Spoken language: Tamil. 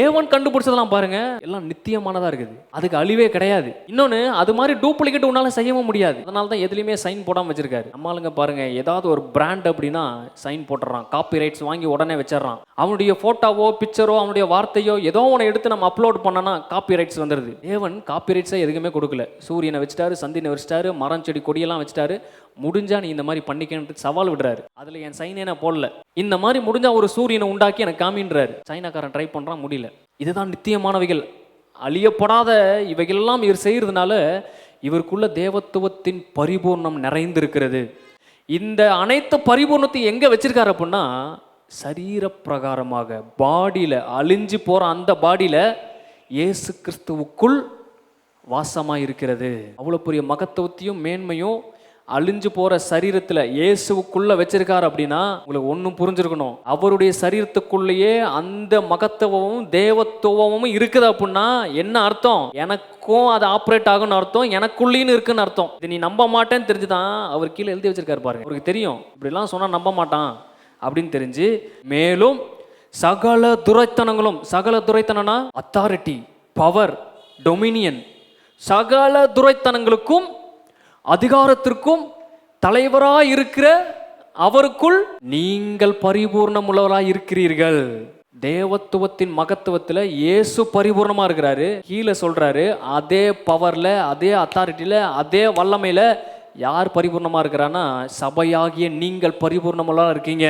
தேவன் கண்டுபிடிச்சதெல்லாம் பாருங்க எல்லாம் நித்தியமானதா இருக்குது, அதுக்கு அழிவே கிடையாது. இன்னொன்னு, அது மாதிரி டூப்ளிகேட் உன்னால செய்யவும் முடியாது. அதனால தான் எதுலையுமே சைன் போடாம வச்சிருக்காரு. நம்மளுங்க பாருங்க, ஏதாவது ஒரு பிராண்ட் அப்படின்னா சைன் போட்டுறான், காப்பி ரைட்ஸ் வாங்கி உடனே வச்சிடறான். அவனுடைய போட்டோவோ பிக்சரோ அவனுடைய வார்த்தையோ ஏதோ ஒன்று எடுத்து நம்ம அப்லோட் பண்ணனா காப்பி ரைட்ஸ் வந்துடுது. தேவன் காப்பி ரைட்ஸை எதுவுமே கொடுக்கல. சூரியனை வச்சுட்டாரு, சந்திரனை வச்சுட்டாரு, மரம் செடி கொடியெல்லாம் வச்சுட்டாரு. முடிஞ்சா நீ இந்த மாதிரி பண்ணிக்கன்னு சவால் விடுறாரு. அதுல என் சைனே நான் போடல, இந்த மாதிரி முடிஞ்சா ஒரு சூரியனை உண்டாக்கி எனக்கு காமின்றாரு. சைனாக்காரன் ட்ரை பண்றான், முடியல. இதுதான் நித்தியமானவைகள், அழியப்படாத இவைகளெல்லாம் இவர் செய்யறதுனால இவருக்குள்ள தேவத்துவத்தின் பரிபூர்ணம் நிறைந்திருக்கிறது. இந்த அனைத்து பரிபூர்ணத்தை எங்க வச்சிருக்காரு அப்படின்னா, சரீர பிரகாரமாக பாடியில அழிஞ்சு போற அந்த பாடியில இயேசு கிறிஸ்துவுக்குள் வாசமாக இருக்கிறது. அவ்வளோ பெரிய மகத்துவத்தையும் மேன்மையும் அழிஞ்சு போற சரீரத்துல இயேசுவுக்குள்ள வச்சிருக்காரு. அப்படின்னா உங்களுக்கு ஒன்றும் புரிஞ்சிருக்கணும், அவருடைய சரீரத்துக்குள்ளேயே அந்த மகத்துவமும் தேவத்துவமும் இருக்குது. அப்படின்னா என்ன அர்த்தம்? எனக்கும் அது ஆப்ரேட் ஆகும்னு அர்த்தம், எனக்குள்ளேன்னு இருக்குன்னு அர்த்தம். இது நீ நம்ப மாட்டேன்னு தெரிஞ்சுதான் அவர் கீழே எழுதி வச்சிருக்காரு பாருங்க. அவருக்கு தெரியும் இப்படிலாம் சொன்னா நம்ப மாட்டான் அப்படின்னு தெரிஞ்சு, மேலும் சகல துரைத்தனங்களும், சகல துரைத்தனா அத்தாரிட்டி, பவர், டொமினியன், சகல துரைத்தனங்களுக்கும் அதிகாரத்திற்கும் தலைவராய் இருக்கிற அவருக்குள் நீங்கள் பரிபூர்ணம் உள்ளவராய் இருக்கிறீர்கள். தேவத்துவத்தின் மகத்துவத்துல இயேசு பரிபூர்ணமா இருக்கிறாரு. கீழே சொல்றாரு, அதே பவர்ல, அதே அத்தாரிட்டியில, அதே வல்லமையில யார் பரிபூர்ணமா இருக்கிறான்னா, சபையாகிய நீங்கள் பரிபூர்ணமுள்ளவராக இருக்கீங்க.